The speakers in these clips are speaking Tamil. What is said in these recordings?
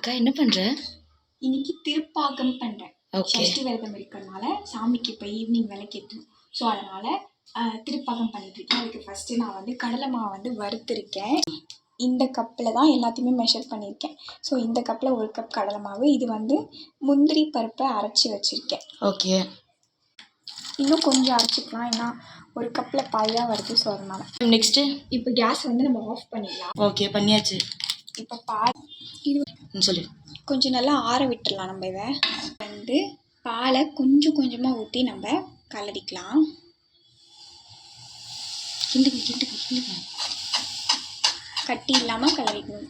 அக்கா என்ன பண்ற? இன்னைக்கு திருப்பாகம் பண்றேன். ஓகே. சஷ்டி விரதம் இருக்கிறதுனால சாமிக்கு இப்போ ஈவினிங் விளக்கேற்றணும். ஸோ அதனால திருப்பாகம் பண்ணிட்டு இருக்கேன். அதுக்கு ஃபர்ஸ்ட்டு நான் வந்து கடலை மாவு வந்து வறுத்துருக்கேன். இந்த கப்பில் தான் எல்லாத்தையுமே மெஷர் பண்ணியிருக்கேன். ஸோ இந்த கப்பில் 1 கப் கடலை மாவு. இது வந்து முந்திரி பருப்பை அரைச்சி வச்சுருக்கேன். ஓகே. இன்னும் கொஞ்சம் அரைச்சிக்கலாம், ஏன்னா 1 கப்பில் பாதி தான் வருது. ஸோ அதனால நெக்ஸ்ட்டு இப்போ கேஸ் வந்து நம்ம ஆஃப் பண்ணிடலாம். ஓகே, பண்ணியாச்சு. இப்போ பால் இது சொல்லு. கொஞ்சம் நல்லா ஆற விட்டுடலாம். நம்ம இதை வந்து பாலை கொஞ்சம் கொஞ்சமாக ஊற்றி நம்ம கலரிக்கலாம். கிண்டுங்க. கட்டி இல்லாமல் கலரிக்கணும்.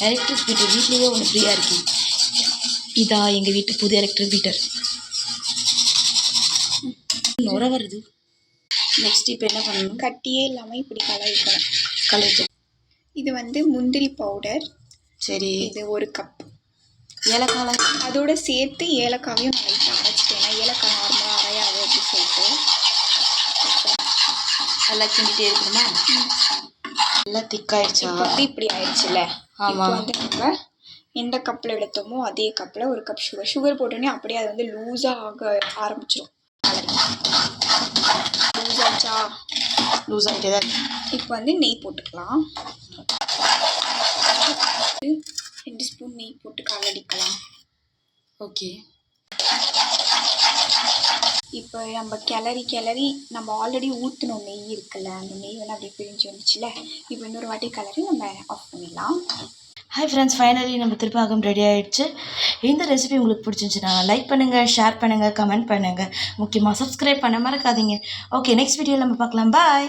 எலக்ட்ரிக் ஹீட்டர் வீட்லேயே ஒன்று ஃப்ரீயாக இருக்கு. இதா எங்கள் வீட்டு புது எலக்ட்ரிக் ஹீட்டர். நுர வருது. நெக்ஸ்ட் இப்போ என்ன பண்ணணும்? கட்டியே இல்லாமல் இப்படி கலரிக்கணும். கலரிட்டு இது வந்து முந்திரி பவுடர். சரி. இது 1 கப். ஏலக்காய் அதோட சேர்த்து ஏலக்காவையும் நான் லைட்டாக அரைச்சிட்டேன். ஏன்னா ஏலக்காய் நார்மலாக அரையாது அப்படின்னு சொல்லிட்டு நல்லா கிண்டிகிட்டே இருக்கணுமா? நல்லா திக்காயிடுச்சா? வந்து இப்படி ஆயிடுச்சுல்ல. ஆமாம். வந்து நம்ம எந்த கப்பில் எடுத்தோமோ அதே கப்பில் 1 கப் சுகர் போட்டோன்னே அப்படியே அது வந்து லூஸாக ஆக ஆரம்பிச்சிடும். லூஸ் ஆகிட்டே தான். இப்போ வந்து நெய் போட்டுக்கலாம். 2 ஸ்பூன் நெய் போட்டு கலடிக்கலாம். ஓகே. இப்போ நம்ம கிளறி நம்ம ஆல்ரெடி ஊற்றினோம் நெய் இருக்குல்ல, அந்த நெய் வந்து அப்படியே பிரிஞ்சு வந்துச்சுல. இப்போ இன்னொரு வாட்டி கலரி நம்ம ஆஃப் பண்ணிடலாம். ஹாய் ஃப்ரெண்ட்ஸ், ஃபைனலி நம்ம திருப்பாகம் ரெடி ஆகிடுச்சு. இந்த ரெசிபி உங்களுக்கு பிடிச்சிருந்துச்சுன்னா லைக் பண்ணுங்கள், ஷேர் பண்ணுங்கள், கமெண்ட் பண்ணுங்கள், முக்கியமாக சப்ஸ்கிரைப் பண்ண மறக்காதீங்க. ஓகே, நெக்ஸ்ட் வீடியோவில் நம்ம பார்க்கலாம். பாய்.